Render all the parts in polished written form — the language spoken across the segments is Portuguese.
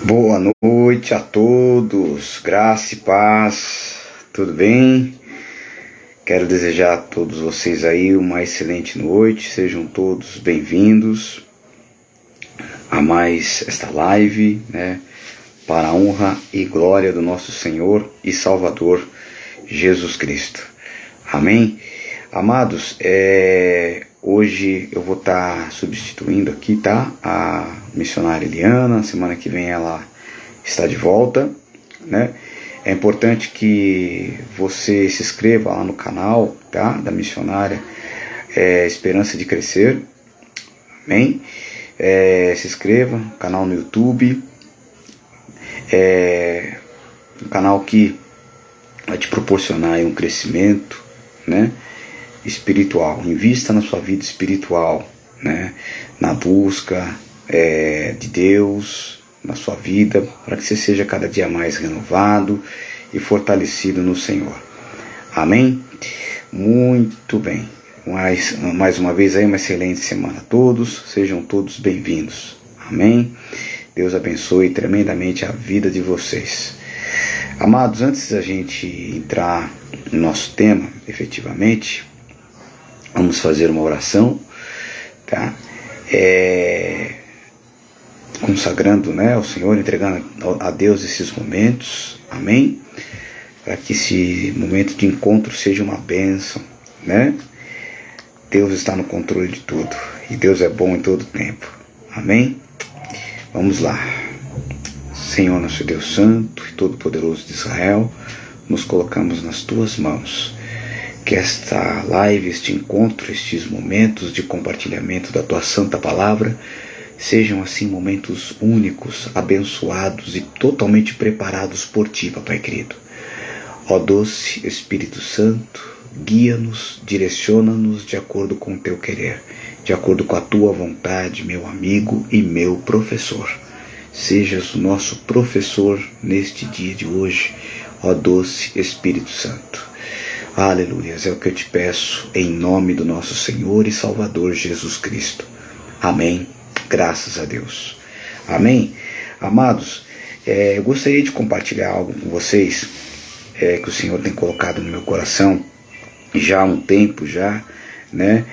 Boa noite a todos, graça e paz, tudo bem? Quero desejar a todos vocês aí uma excelente noite, sejam todos bem-vindos a mais esta live, né? Para a honra e glória do nosso Senhor e Salvador Jesus Cristo. Amém? Amados, hoje eu vou estar substituindo aqui, tá? A missionária Eliana. Semana que vem ela está de volta, né? É importante que você se inscreva lá no canal, tá? Da missionária Esperança de Crescer. Amém? Se inscreva no canal no YouTube. Um canal que vai te proporcionar um crescimento, né? Espiritual. Invista na sua vida espiritual, né? Na busca de Deus na sua vida, para que você seja cada dia mais renovado e fortalecido no Senhor. Amém? Muito bem. Mais uma vez aí, uma excelente semana a todos. Sejam todos bem-vindos. Amém? Deus abençoe tremendamente a vida de vocês. Amados, antes da gente entrar no nosso tema, efetivamente, vamos fazer uma oração, tá? Consagrando, né, ao Senhor, entregando a Deus esses momentos, amém? Para que esse momento de encontro seja uma bênção, né? Deus está no controle de tudo, e Deus é bom em todo tempo, amém? Vamos lá. Senhor, nosso Deus Santo e Todo-Poderoso de Israel, nos colocamos nas Tuas mãos. Que esta live, este encontro, estes momentos de compartilhamento da Tua Santa Palavra sejam assim momentos únicos, abençoados e totalmente preparados por Ti, Papai querido. Ó doce Espírito Santo, guia-nos, direciona-nos de acordo com o Teu querer, de acordo com a Tua vontade, meu amigo e meu professor. Sejas o nosso professor neste dia de hoje, ó doce Espírito Santo. Aleluias, é o que eu te peço em nome do nosso Senhor e Salvador Jesus Cristo. Amém. Graças a Deus. Amém. Amados, eu gostaria de compartilhar algo com vocês que o Senhor tem colocado no meu coração já há um tempo já, né?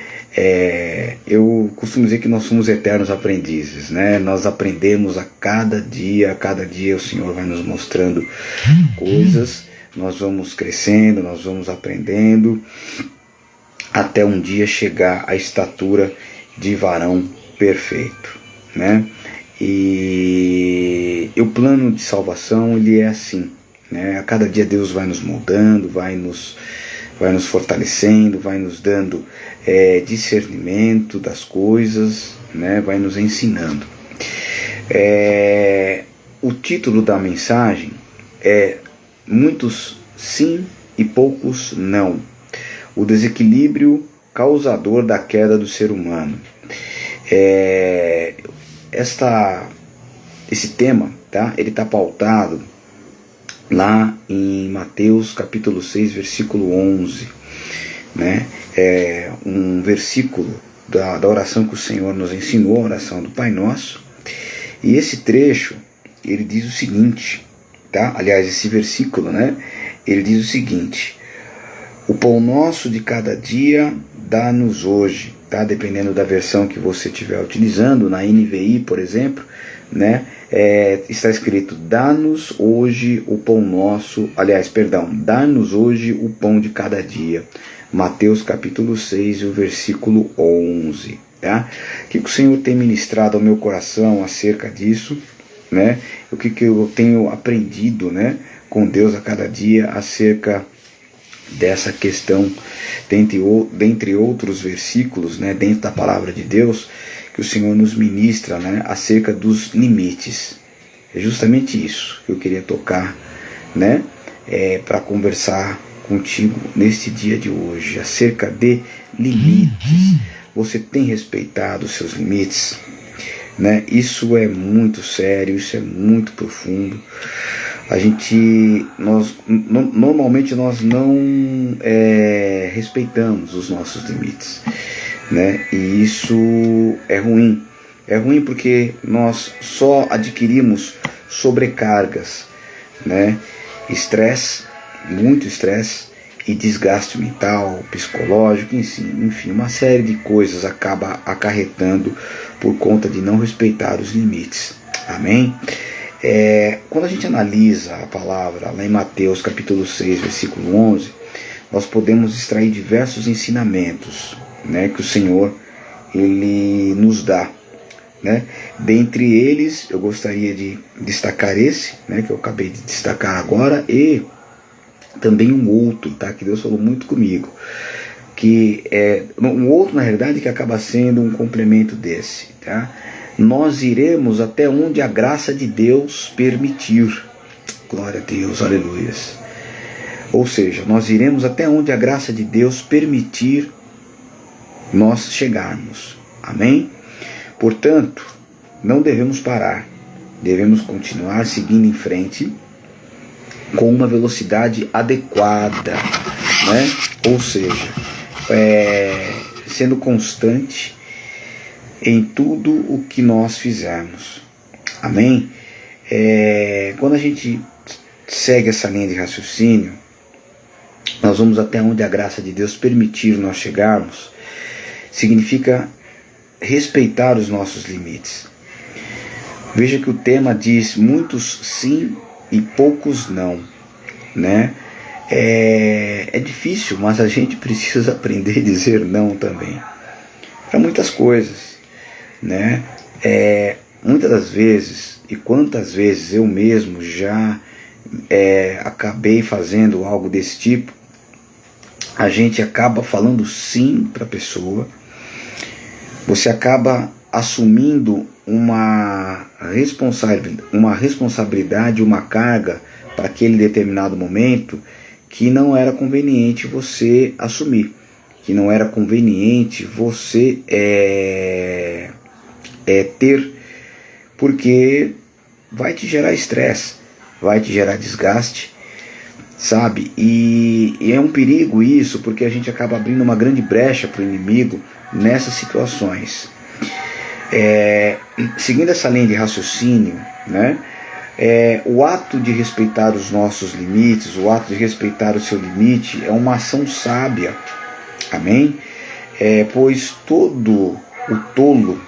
Eu costumo dizer que nós somos eternos aprendizes, né? Nós aprendemos a cada dia o Senhor vai nos mostrando coisas, nós vamos crescendo, nós vamos aprendendo, até um dia chegar à estatura de varão perfeito, né? E o plano de salvação, ele é assim, né? A cada dia Deus vai nos moldando, vai nos fortalecendo, vai nos dando discernimento das coisas, né? Vai nos ensinando. O título da mensagem é Muitos sim e poucos não. O desequilíbrio causador da queda do ser humano. Esse tema, tá? Ele está pautado lá em Mateus capítulo 6, versículo 11, né? É um versículo da oração que o Senhor nos ensinou, a oração do Pai Nosso. E esse trecho, ele diz o seguinte, tá? Aliás, esse versículo, né? Ele diz o seguinte: o pão nosso de cada dia dá-nos hoje, tá? Dependendo da versão que você estiver utilizando, na NVI, por exemplo, né? Está escrito: dá-nos hoje o pão nosso, dá-nos hoje o pão de cada dia. Mateus capítulo 6, o versículo 11, tá? O que o Senhor tem ministrado ao meu coração acerca disso, né? O que eu tenho aprendido, né, com Deus a cada dia acerca dessa questão, dentre outros versículos, né, dentro da palavra de Deus, que o Senhor nos ministra, né, acerca dos limites. É justamente isso que eu queria tocar, né, para conversar contigo neste dia de hoje, acerca de limites. Você tem respeitado os seus limites? Né? Isso é muito sério, isso é muito profundo. Normalmente nós não respeitamos os nossos limites, né? E isso é ruim. É ruim porque nós só adquirimos sobrecargas, né? Estresse, muito estresse e desgaste mental, psicológico, enfim, uma série de coisas acaba acarretando por conta de não respeitar os limites. Amém? Quando a gente analisa a palavra lá em Mateus capítulo 6, versículo 11, nós podemos extrair diversos ensinamentos, né, que o Senhor ele nos dá, né? Dentre eles, eu gostaria de destacar esse, né, que eu acabei de destacar agora, e também um outro, tá, que Deus falou muito comigo, que é um outro, na realidade, que acaba sendo um complemento desse, tá? Nós iremos até onde a graça de Deus permitir. Glória a Deus, aleluias. Ou seja, nós iremos até onde a graça de Deus permitir nós chegarmos. Amém? Portanto, não devemos parar. Devemos continuar seguindo em frente com uma velocidade adequada, né? Ou seja, sendo constante em tudo o que nós fizermos. Amém? Quando a gente segue essa linha de raciocínio, nós vamos até onde a graça de Deus permitir nós chegarmos. Significa respeitar os nossos limites. Veja que o tema diz muitos sim e poucos não, né? É difícil, mas a gente precisa aprender a dizer não também para muitas coisas, né? Muitas das vezes, e quantas vezes eu mesmo já acabei fazendo algo desse tipo, a gente acaba falando sim para a pessoa, você acaba assumindo uma responsabilidade, uma carga para aquele determinado momento que não era conveniente você assumir, que não era conveniente você ter, porque vai te gerar estresse, vai te gerar desgaste, sabe? E é um perigo isso, porque a gente acaba abrindo uma grande brecha para o inimigo nessas situações. Seguindo essa linha de raciocínio, né? O ato de respeitar os nossos limites, o ato de respeitar o seu limite é uma ação sábia, amém? Pois todo o tolo,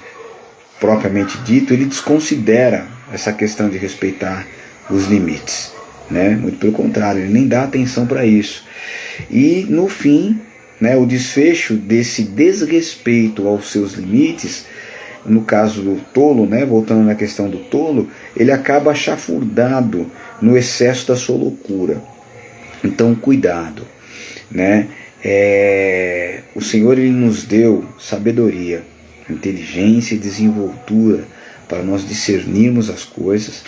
propriamente dito, ele desconsidera essa questão de respeitar os limites, né? Muito pelo contrário, ele nem dá atenção para isso. E no fim, né, o desfecho desse desrespeito aos seus limites, no caso do tolo, né, voltando na questão do tolo, ele acaba chafurdado no excesso da sua loucura. Então, cuidado, né? O Senhor ele nos deu sabedoria, inteligência e desenvoltura para nós discernirmos as coisas,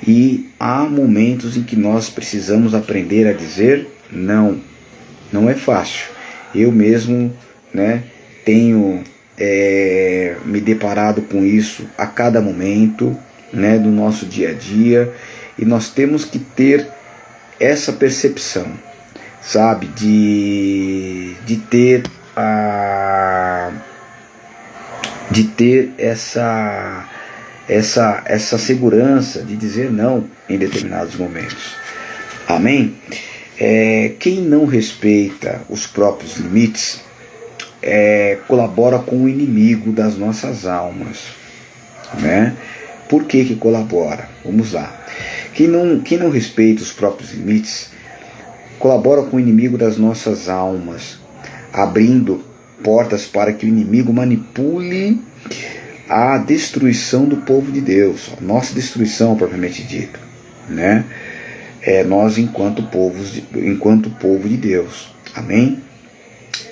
e há momentos em que nós precisamos aprender a dizer não. Não é fácil. Eu mesmo, né, tenho me deparado com isso a cada momento, né, do nosso dia a dia, e nós temos que ter essa percepção, sabe, de ter essa segurança de dizer não em determinados momentos. Amém? Quem não respeita os próprios limites colabora com o inimigo das nossas almas, né? Por que colabora? Vamos lá. Quem não respeita os próprios limites colabora com o inimigo das nossas almas, abrindo portas para que o inimigo manipule a destruição do povo de Deus, a nossa destruição propriamente dita, né? Nós enquanto povo de Deus, amém?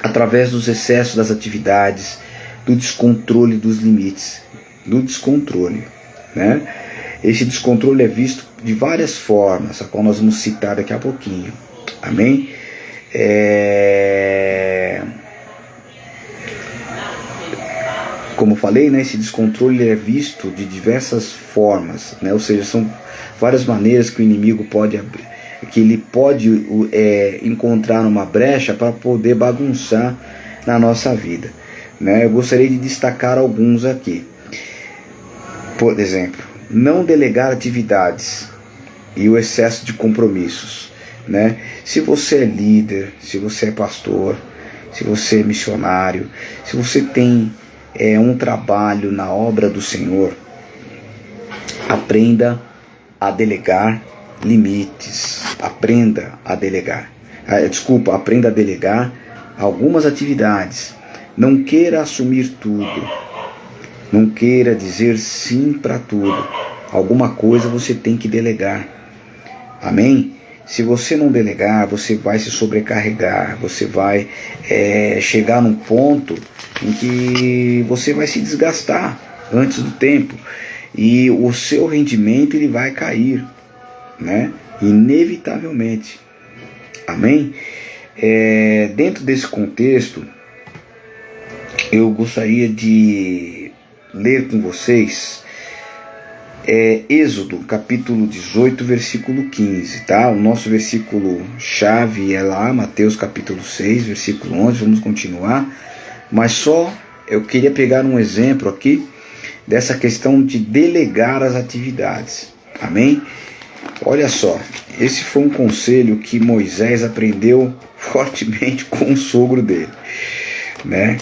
Através dos excessos das atividades, do descontrole dos limites, do descontrole, né? Esse descontrole é visto de várias formas, a qual nós vamos citar daqui a pouquinho, amém? Como falei, né, esse descontrole é visto de diversas formas, né? Ou seja, são várias maneiras que o inimigo pode abrir, que ele pode encontrar uma brecha para poder bagunçar na nossa vida, né? Eu gostaria de destacar alguns aqui. Por exemplo, não delegar atividades e o excesso de compromissos, né? Se você é líder, se você é pastor, se você é missionário, se você tem um trabalho na obra do Senhor, aprenda a delegar limites, aprenda a delegar algumas atividades. Não queira assumir tudo, não queira dizer sim para tudo. Alguma coisa você tem que delegar, amém? Se você não delegar, você vai se sobrecarregar, você vai chegar num ponto em que você vai se desgastar antes do tempo e o seu rendimento ele vai cair, né? Inevitavelmente, amém? Dentro desse contexto, eu gostaria de ler com vocês Êxodo, capítulo 18, versículo 15, tá? O nosso versículo chave é lá, Mateus capítulo 6, versículo 11, vamos continuar, mas só eu queria pegar um exemplo aqui dessa questão de delegar as atividades, amém? Olha só, esse foi um conselho que Moisés aprendeu fortemente com o sogro dele, né?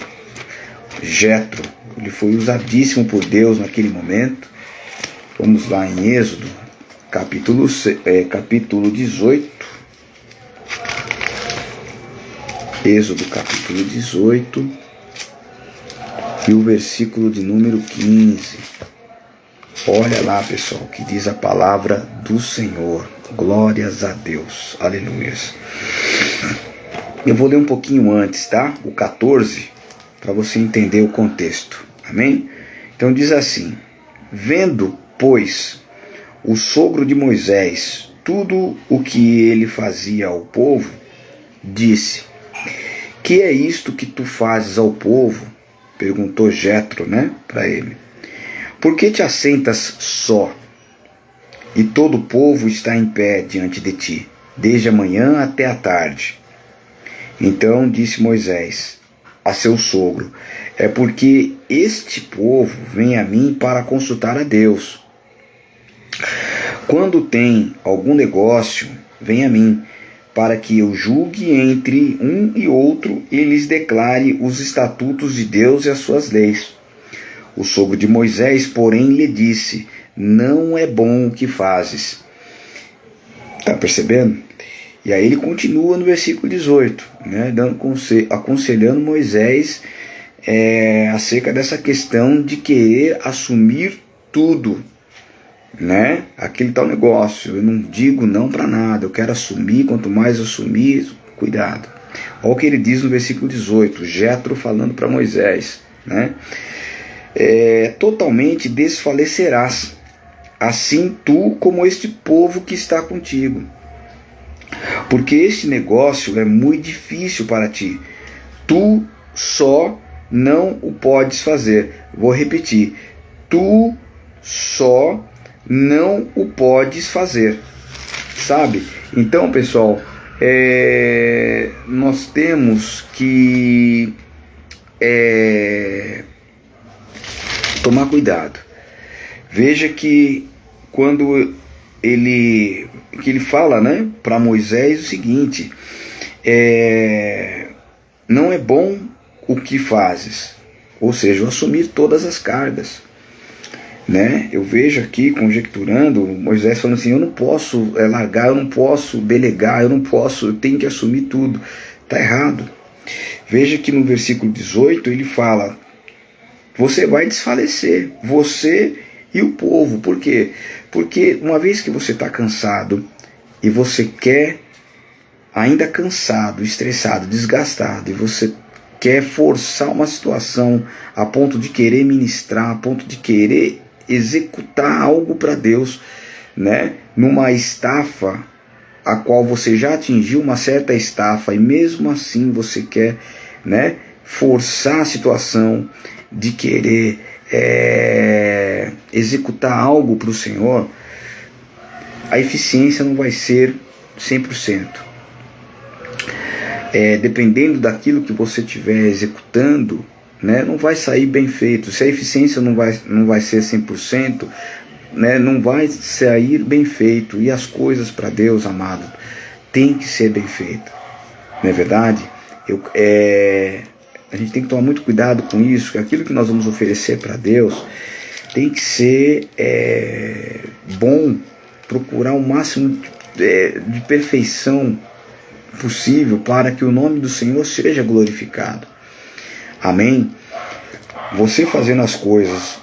Jetro, ele foi usadíssimo por Deus naquele momento. Vamos lá em Êxodo, capítulo 18. Êxodo, capítulo 18, e o versículo de número 15. Olha lá, pessoal, que diz a palavra do Senhor. Glórias a Deus. Aleluia. Eu vou ler um pouquinho antes, tá? O 14, para você entender o contexto. Amém? Então diz assim: vendo, pois, o sogro de Moisés tudo o que ele fazia ao povo, disse: que é isto que tu fazes ao povo? Perguntou Jetro, né, para ele. Por que te assentas só? E todo o povo está em pé diante de ti, desde a manhã até a tarde. Então disse Moisés a seu sogro: é porque este povo vem a mim para consultar a Deus. Quando tem algum negócio, vem a mim, para que eu julgue entre um e outro e lhes declare os estatutos de Deus e as suas leis. O sogro de Moisés, porém, lhe disse: não é bom o que fazes. Está percebendo? E aí ele continua no versículo 18, né, aconselhando Moisés acerca dessa questão de querer assumir tudo, né? Aquele tal negócio, eu não digo não para nada, eu quero assumir, quanto mais assumir, cuidado. Olha o que ele diz no versículo 18, Jetro falando para Moisés, né? Totalmente desfalecerás, assim tu como este povo que está contigo, porque este negócio é muito difícil para ti, tu só não o podes fazer. Vou repetir, tu só não o podes fazer, sabe? Então, pessoal, nós temos que tomar cuidado. Veja que quando ele fala, né, para Moisés o seguinte: não é bom o que fazes, ou seja, assumir todas as cargas, né? Eu vejo aqui, conjecturando, Moisés falando assim: eu não posso largar, eu não posso delegar, eu tenho que assumir tudo. Está errado. Veja que no versículo 18 ele fala: você vai desfalecer, você e o povo. Por quê? Porque uma vez que você está cansado e você quer, ainda cansado, estressado, desgastado, e você quer forçar uma situação a ponto de querer ministrar, a ponto de querer executar algo para Deus, né? Numa estafa a qual você já atingiu uma certa estafa, e mesmo assim você quer, né, forçar a situação de querer executar algo para o Senhor, a eficiência não vai ser 100%. Dependendo daquilo que você estiver executando, né, não vai sair bem feito. Se a eficiência não vai ser 100%, né, não vai sair bem feito. E as coisas para Deus, amado, tem que ser bem feito. Não é verdade? A gente tem que tomar muito cuidado com isso, que aquilo que nós vamos oferecer para Deus tem que ser bom, procurar o máximo de perfeição possível para que o nome do Senhor seja glorificado. Amém? Você fazendo as coisas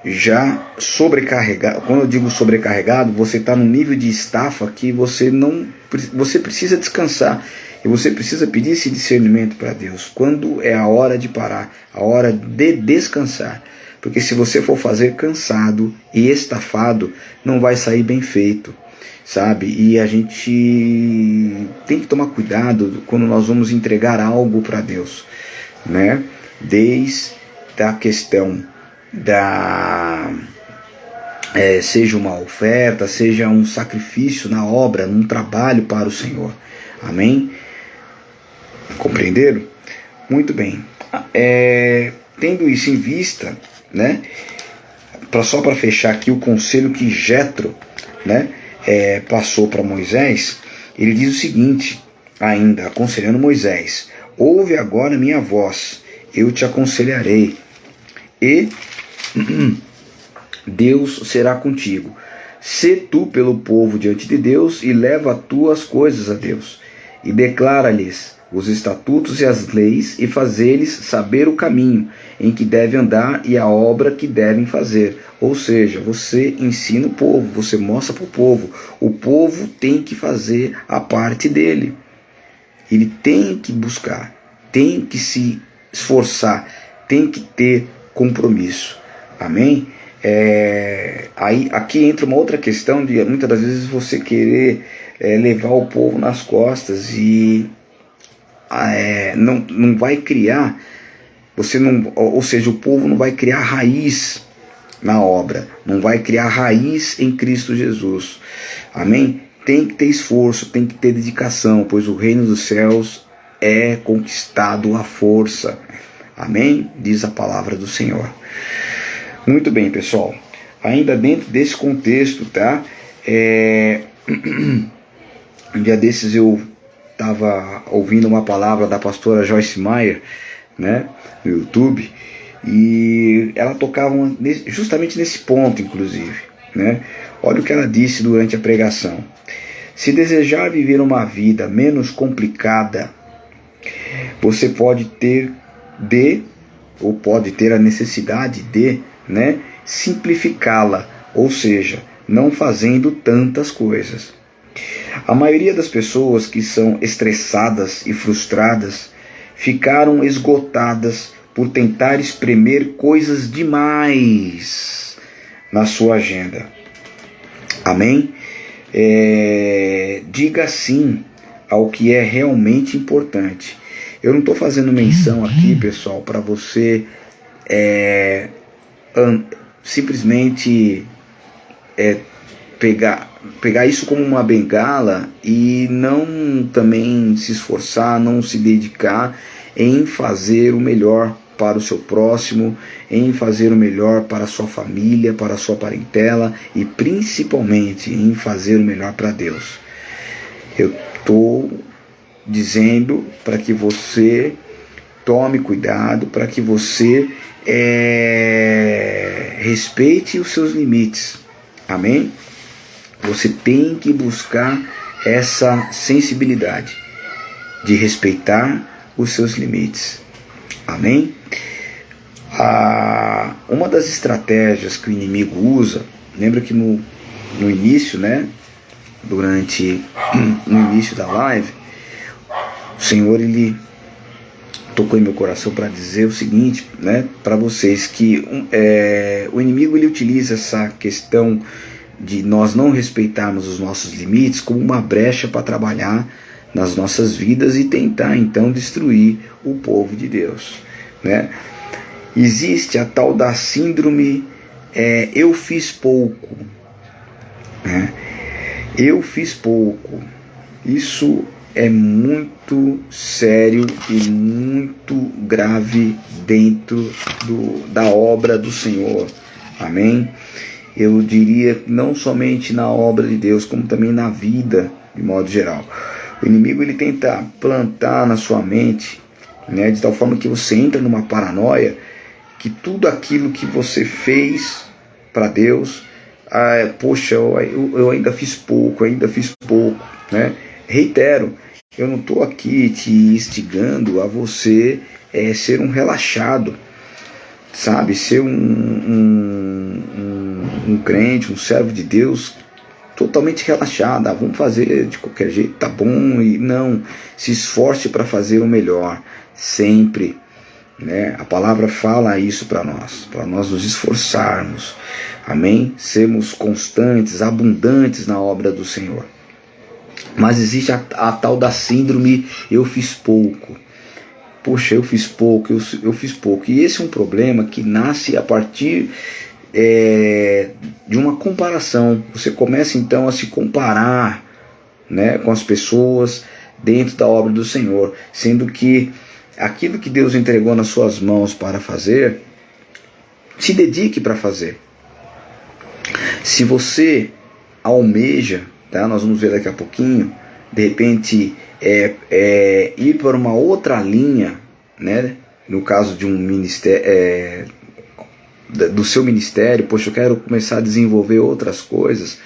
já sobrecarregado, quando eu digo sobrecarregado, você está num nível de estafa que você precisa descansar. E você precisa pedir esse discernimento para Deus. Quando é a hora de parar, a hora de descansar. Porque se você for fazer cansado e estafado, não vai sair bem feito, sabe? E a gente tem que tomar cuidado quando nós vamos entregar algo para Deus, né? Desde a questão seja uma oferta, seja um sacrifício na obra, num trabalho para o Senhor. Amém? Compreenderam? Muito bem. Tendo isso em vista, né, só para fechar aqui o conselho que Jetro, né, passou para Moisés, ele diz o seguinte, ainda aconselhando Moisés: ouve agora minha voz, eu te aconselharei, e Deus será contigo. Sê tu pelo povo diante de Deus, e leva as tuas coisas a Deus, e declara-lhes os estatutos e as leis, e faz-lhes saber o caminho em que devem andar e a obra que devem fazer. Ou seja, você ensina o povo, você mostra para o povo tem que fazer a parte dele. Ele tem que buscar, tem que se esforçar, tem que ter compromisso. Amém? Aqui entra uma outra questão de muitas das vezes você querer levar o povo nas costas e não vai criar, ou seja, o povo não vai criar raiz na obra, não vai criar raiz em Cristo Jesus. Amém? Tem que ter esforço, tem que ter dedicação, pois o reino dos céus é conquistado à força. Amém? Diz a palavra do Senhor. Muito bem, pessoal. Ainda dentro desse contexto, tá? Um dia desses eu estava ouvindo uma palavra da pastora Joyce Meyer, né, no YouTube, e ela tocava justamente nesse ponto, inclusive, né? Olha o que ela disse durante a pregação: se desejar viver uma vida menos complicada, você pode ter a necessidade de, né, simplificá-la, ou seja, não fazendo tantas coisas. A maioria das pessoas que são estressadas e frustradas ficaram esgotadas por tentar espremer coisas demais na sua agenda. Amém? Diga sim ao que é realmente importante. Eu não estou fazendo menção aqui, pessoal, para você simplesmente pegar isso como uma bengala e não também se esforçar, não se dedicar em fazer o melhor para o seu próximo, em fazer o melhor para a sua família, para a sua parentela e principalmente em fazer o melhor para Deus. Eu estou dizendo para que você tome cuidado, para que você respeite os seus limites. Amém? Você tem que buscar essa sensibilidade de respeitar os seus limites. Amém? Uma das estratégias que o inimigo usa, lembra que no início, né, no início da live, o Senhor ele tocou em meu coração para dizer o seguinte, né, para vocês, que o inimigo ele utiliza essa questão de nós não respeitarmos os nossos limites como uma brecha para trabalhar nas nossas vidas e tentar então destruir o povo de Deus, né? Existe a tal da síndrome eu fiz pouco, né? Eu fiz pouco. Isso é muito sério e muito grave dentro da obra do Senhor. Amém? eu diria não somente na obra de Deus, como também na vida, de modo geral. O inimigo ele tenta plantar na sua mente, né, de tal forma que você entra numa paranoia, que tudo aquilo que você fez para Deus, poxa, eu ainda fiz pouco, né? Reitero, eu não estou aqui te instigando a você ser um relaxado, sabe? Ser um crente, um servo de Deus totalmente relaxado. Vamos fazer de qualquer jeito, tá bom? E não, se esforce para fazer o melhor, sempre. Né? A palavra fala isso para nós nos esforçarmos, amém? Sermos constantes, abundantes na obra do Senhor. Mas existe a tal da síndrome, eu fiz pouco. Poxa, eu fiz pouco. E esse é um problema que nasce a partir de uma comparação. Você começa então a se comparar, né, com as pessoas dentro da obra do Senhor, sendo que aquilo que Deus entregou nas suas mãos para fazer, se dedique para fazer. Se você almeja, tá? Nós vamos ver daqui a pouquinho, de repente ir para uma outra linha, né? No caso de um ministério, do seu ministério, poxa, eu quero começar a desenvolver outras coisas.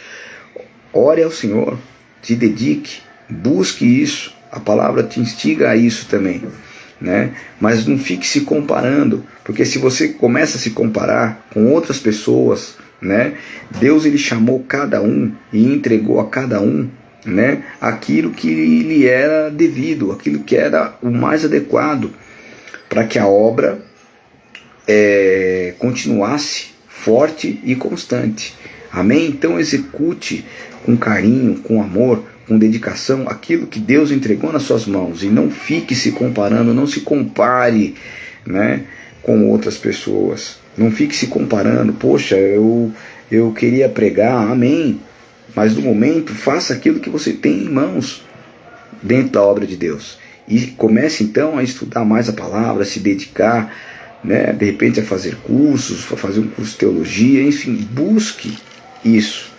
Ore ao Senhor, se dedique, busque isso. A palavra te instiga a isso também, né? Mas não fique se comparando, porque se você começa a se comparar com outras pessoas, né? Deus ele chamou cada um e entregou a cada um, né, aquilo que lhe era devido, aquilo que era o mais adequado para que a obra continuasse forte e constante. Amém? Então execute com carinho, com amor, com dedicação aquilo que Deus entregou nas suas mãos, e não fique se comparando, não se compare, né, com outras pessoas. Não fique se comparando, poxa, eu queria pregar, amém, mas no momento faça aquilo que você tem em mãos dentro da obra de Deus, e comece então a estudar mais a palavra, a se dedicar, né, de repente a fazer cursos, a fazer um curso de teologia, enfim, busque isso.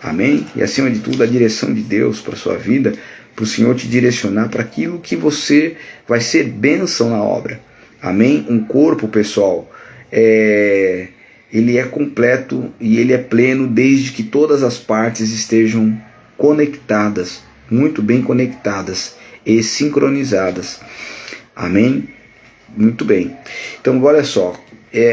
Amém? E acima de tudo a direção de Deus para a sua vida, para o Senhor te direcionar para aquilo que você vai ser bênção na obra. Amém? Um corpo, pessoal, ele é completo e ele é pleno desde que todas as partes estejam conectadas, muito bem conectadas e sincronizadas. Amém? Muito bem. Então, olha só,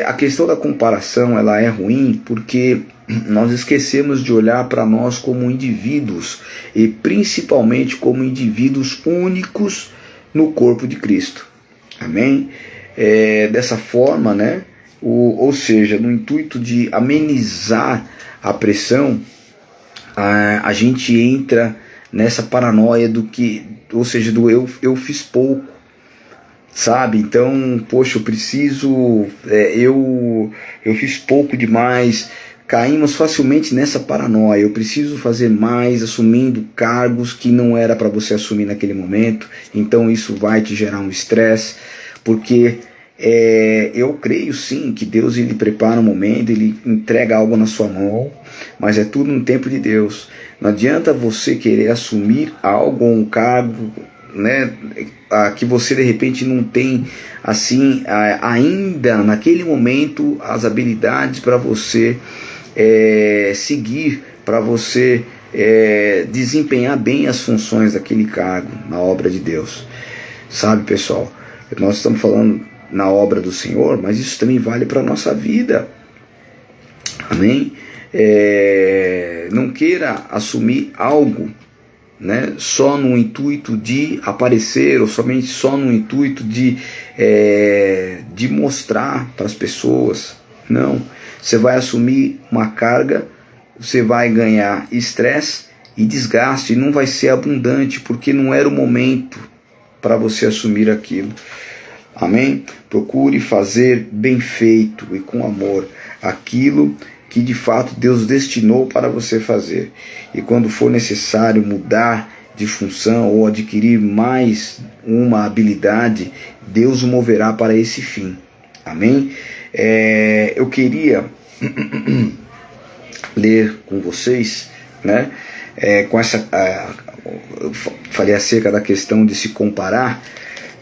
a questão da comparação ela é ruim porque nós esquecemos de olhar para nós como indivíduos, e principalmente como indivíduos únicos no corpo de Cristo. Amém? Dessa forma, né? Ou seja, no intuito de amenizar a pressão, a gente entra nessa paranoia ou seja, do eu fiz pouco, sabe? Então, poxa, eu preciso, eu fiz pouco demais. Caímos facilmente nessa paranoia, eu preciso fazer mais, assumindo cargos que não era para você assumir naquele momento. Então isso vai te gerar um estresse, porque eu creio sim que Deus ele prepara um momento, ele entrega algo na sua mão, mas é tudo no tempo de Deus. Não adianta você querer assumir algo, um cargo, né, que você de repente não tem assim ainda naquele momento as habilidades para você seguir, para você desempenhar bem as funções daquele cargo na obra de Deus. Sabe, pessoal, nós estamos falando na obra do Senhor, mas isso também vale para a nossa vida. Amém? Não queira assumir algo, né, só no intuito de aparecer, ou somente só no intuito de mostrar para as pessoas. Não, você vai assumir uma carga, você vai ganhar estresse e desgaste, e não vai ser abundante, porque não era o momento para você assumir aquilo. Amém? Procure fazer bem feito e com amor aquilo que de fato Deus destinou para você fazer. E quando for necessário mudar de função ou adquirir mais uma habilidade, Deus o moverá para esse fim. Amém? Eu queria ler com vocês, né? Com essa, eu falei acerca da questão de se comparar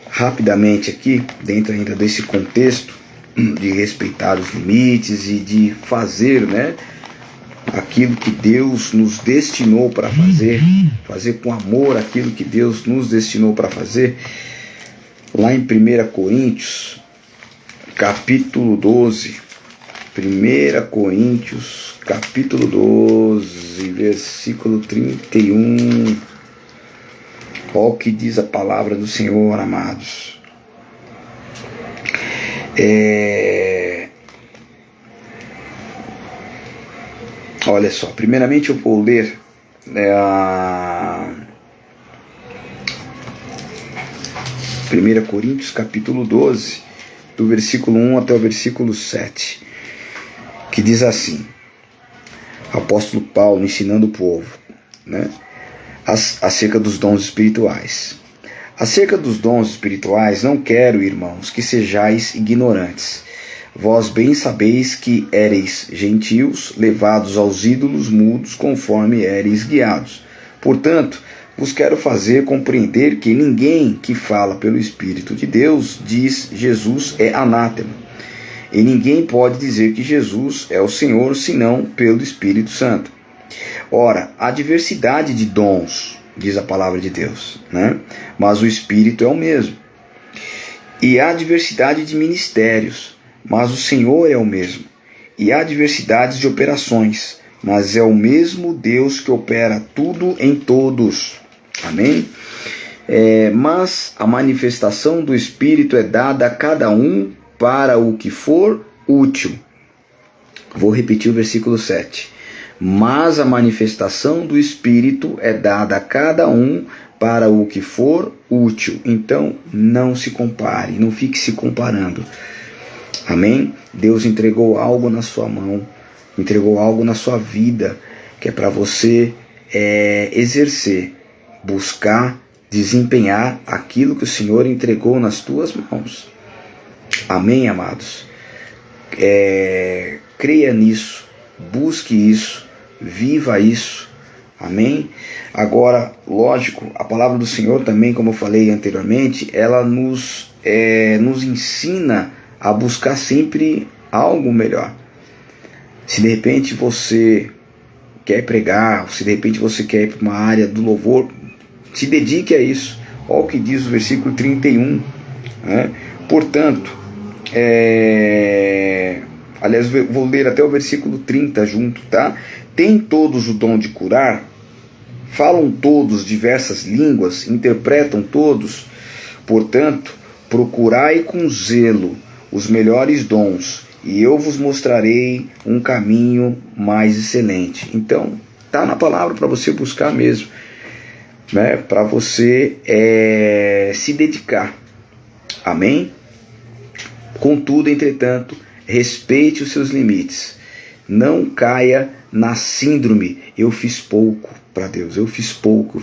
rapidamente aqui, dentro ainda desse contexto de respeitar os limites e de fazer, né, aquilo que Deus nos destinou para fazer, fazer com amor aquilo que Deus nos destinou para fazer. Lá em 1 Coríntios, capítulo 12, 1 Coríntios, capítulo 12, versículo 31, olha o que diz a palavra do Senhor, amados. Olha só, primeiramente eu vou ler a 1 Coríntios capítulo 12, do versículo 1 até o versículo 7, que diz assim, apóstolo Paulo ensinando o povo, né, acerca dos dons espirituais. Acerca dos dons espirituais, não quero, irmãos, que sejais ignorantes. Vós bem sabeis que éreis gentios, levados aos ídolos mudos, conforme éreis guiados. Portanto, vos quero fazer compreender que ninguém que fala pelo Espírito de Deus diz Jesus é anátema. E ninguém pode dizer que Jesus é o Senhor, senão pelo Espírito Santo. Ora, há diversidade de dons, diz a palavra de Deus, né? Mas o Espírito é o mesmo. E há diversidade de ministérios, mas o Senhor é o mesmo. E há diversidades de operações, mas é o mesmo Deus que opera tudo em todos. Amém? Mas a manifestação do Espírito é dada a cada um para o que for útil. Vou repetir o versículo 7. Mas a manifestação do Espírito é dada a cada um para o que for útil. Então, não se compare, não fique se comparando. Amém? Deus entregou algo na sua mão, entregou algo na sua vida, que é para você exercer, buscar, desempenhar aquilo que o Senhor entregou nas tuas mãos. Amém, amados? Creia nisso, busque isso, viva isso. Amém? Agora, lógico, a palavra do Senhor também, como eu falei anteriormente, ela nos ensina a buscar sempre algo melhor. Se de repente você quer pregar, se de repente você quer ir para uma área do louvor, se dedique a isso. Olha o que diz o versículo 31. Né? Portanto, aliás, vou ler até o versículo 30 junto, tá? Tem todos o dom de curar? Falam todos diversas línguas? Interpretam todos? Portanto, procurai com zelo os melhores dons, e eu vos mostrarei um caminho mais excelente. Então, tá na palavra para você buscar mesmo, né? Para você se dedicar. Amém? Contudo, entretanto, respeite os seus limites. Não caia na síndrome, eu fiz pouco para Deus, eu fiz pouco,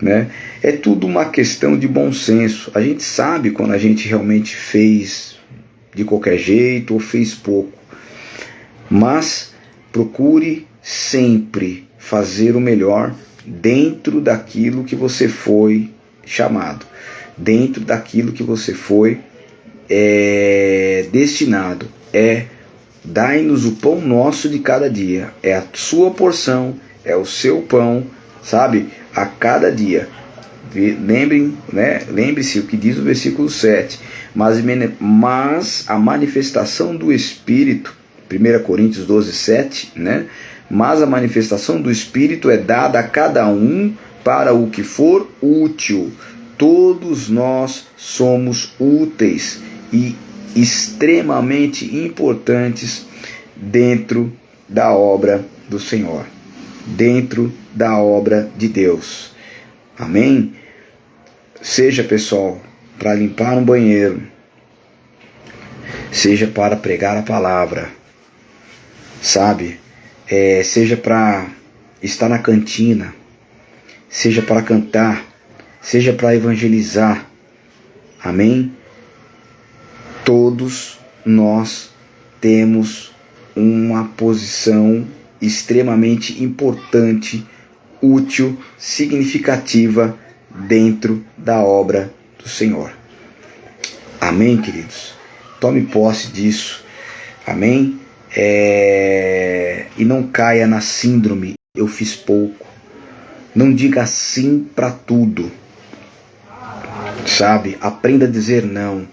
né? É tudo uma questão de bom senso. A gente sabe quando a gente realmente fez de qualquer jeito ou fez pouco. Mas procure sempre fazer o melhor dentro daquilo que você foi chamado, dentro daquilo que você foi destinado. Dai-nos o pão nosso de cada dia. É a sua porção, é o seu pão, sabe? A cada dia. Lembre-se o que diz o versículo 7. Mas a manifestação do Espírito, 1 Coríntios 12, 7, né? Mas a manifestação do Espírito é dada a cada um para o que for útil. Todos nós somos úteis e extremamente importantes dentro da obra do Senhor, dentro da obra de Deus. Amém? Seja, pessoal, para limpar um banheiro, seja para pregar a palavra, sabe? Seja para estar na cantina, seja para cantar, seja para evangelizar. Amém? Todos nós temos uma posição extremamente importante, útil, significativa dentro da obra do Senhor. Amém, queridos? Tome posse disso. Amém? E não caia na síndrome, eu fiz pouco. Não diga sim para tudo. Sabe? Aprenda a dizer não.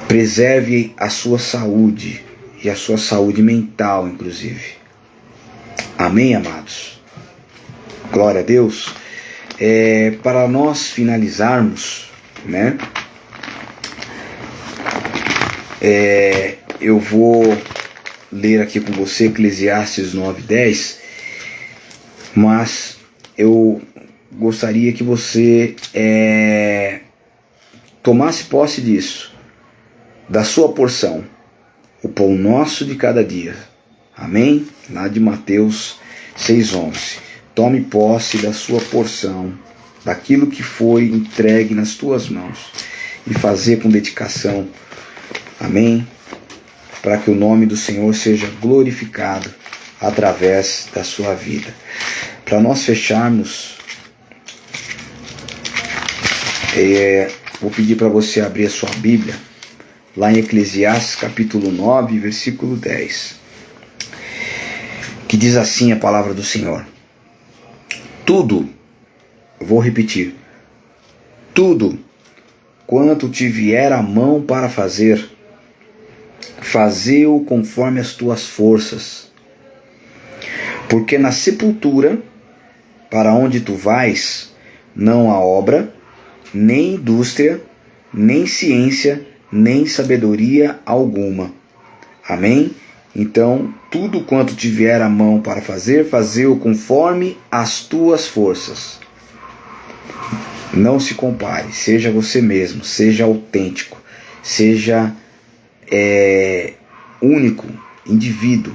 Preserve a sua saúde e a sua saúde mental, inclusive. Amém, amados? Glória a Deus. Para nós finalizarmos, né? Eu vou ler aqui com você Eclesiastes 9:10, mas eu gostaria que você tomasse posse disso, da sua porção, o pão nosso de cada dia. Amém? Lá de Mateus 6:11. Tome posse da sua porção, daquilo que foi entregue nas tuas mãos, e fazer com dedicação. Amém? Para que o nome do Senhor seja glorificado através da sua vida. Para nós fecharmos, vou pedir para você abrir a sua Bíblia, lá em Eclesiastes capítulo 9, versículo 10, que diz assim a palavra do Senhor: tudo, vou repetir, tudo quanto te vier a mão para fazer, fazei-o conforme as tuas forças, porque na sepultura, para onde tu vais, não há obra, nem indústria, nem ciência, nem sabedoria alguma. Amém? Então, tudo quanto te vier a mão para fazer, fazei-o conforme as tuas forças. Não se compare, seja você mesmo, seja autêntico, seja único, indivíduo,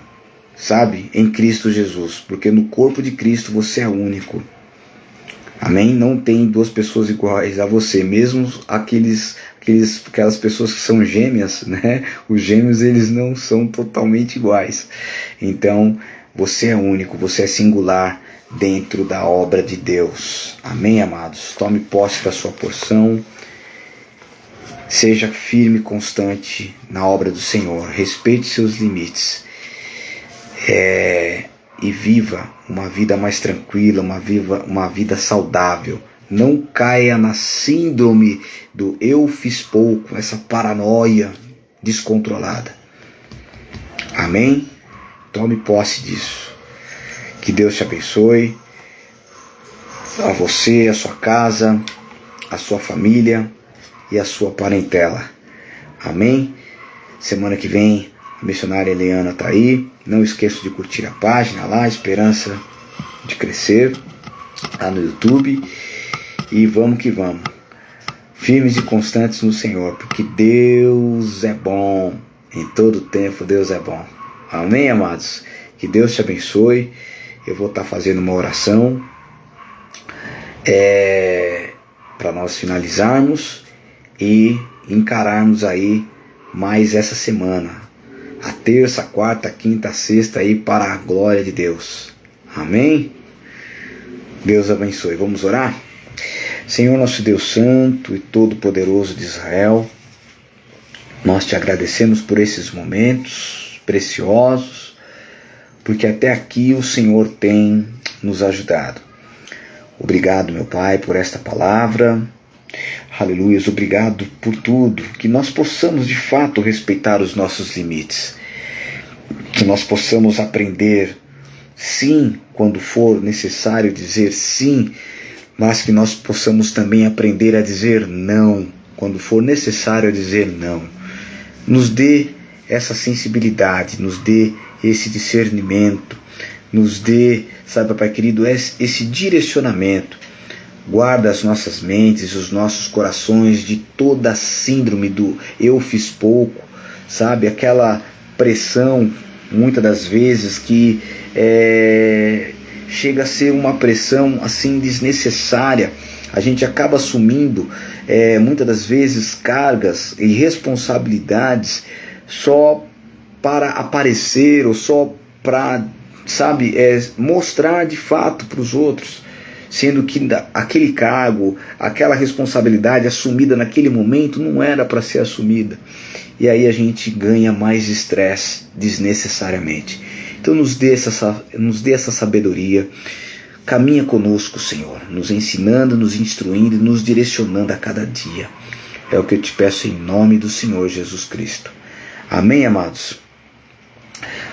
sabe, em Cristo Jesus, porque no corpo de Cristo você é único. Amém? Não tem duas pessoas iguais a você, mesmo aquelas pessoas que são gêmeas, né? Os gêmeos, eles não são totalmente iguais. Então, você é único, você é singular dentro da obra de Deus. Amém, amados? Tome posse da sua porção. Seja firme e constante na obra do Senhor. Respeite seus limites. E viva uma vida mais tranquila, uma vida saudável. Não caia na síndrome do eu fiz pouco, essa paranoia descontrolada. Amém? Tome posse disso. Que Deus te abençoe. A você, a sua casa, a sua família e a sua parentela. Amém? Semana que vem a missionária Eliana está aí. Não esqueça de curtir a página lá, Esperança de Crescer, lá no YouTube. E vamos que vamos. Firmes e constantes no Senhor, porque Deus é bom. Em todo tempo Deus é bom. Amém, amados? Que Deus te abençoe. Eu vou estar fazendo uma oração para nós finalizarmos e encararmos aí mais essa semana, a terça, a quarta, a quinta, a sexta aí, para a glória de Deus. Amém? Deus abençoe. Vamos orar? Senhor, nosso Deus santo e todo-poderoso de Israel, nós te agradecemos por esses momentos preciosos, porque até aqui o Senhor tem nos ajudado. Obrigado, meu Pai, por esta palavra. Aleluia, obrigado por tudo. Que nós possamos de fato respeitar os nossos limites. Que nós possamos aprender sim quando for necessário dizer sim, mas que nós possamos também aprender a dizer não quando for necessário dizer não. Nos dê essa sensibilidade, nos dê esse discernimento, nos dê, sabe, Pai querido, esse direcionamento. Guarda as nossas mentes, os nossos corações de toda a síndrome do eu fiz pouco, sabe? Aquela pressão, muitas das vezes, que chega a ser uma pressão assim desnecessária. A gente acaba assumindo muitas das vezes cargas e responsabilidades só para aparecer ou só para, sabe, mostrar de fato para os outros, sendo que aquele cargo, aquela responsabilidade assumida naquele momento não era para ser assumida. E aí a gente ganha mais estresse desnecessariamente. Então nos dê essa sabedoria. Caminha conosco, Senhor, nos ensinando, nos instruindo e nos direcionando a cada dia. É o que eu te peço em nome do Senhor Jesus Cristo. Amém, amados?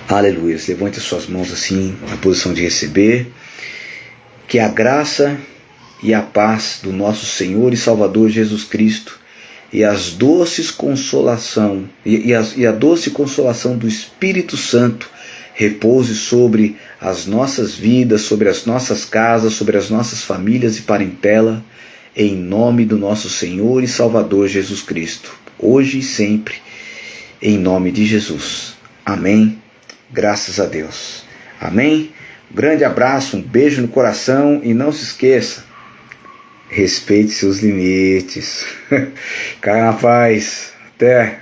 Aleluia. Levante as suas mãos assim, na posição de receber. Que a graça e a paz do nosso Senhor e Salvador Jesus Cristo e as doces consolação e a doce consolação do Espírito Santo repouse sobre as nossas vidas, sobre as nossas casas, sobre as nossas famílias e parentela, em nome do nosso Senhor e Salvador Jesus Cristo, hoje e sempre, em nome de Jesus. Amém. Graças a Deus. Amém. Um grande abraço, um beijo no coração e não se esqueça, respeite seus limites. Fica na paz. Até.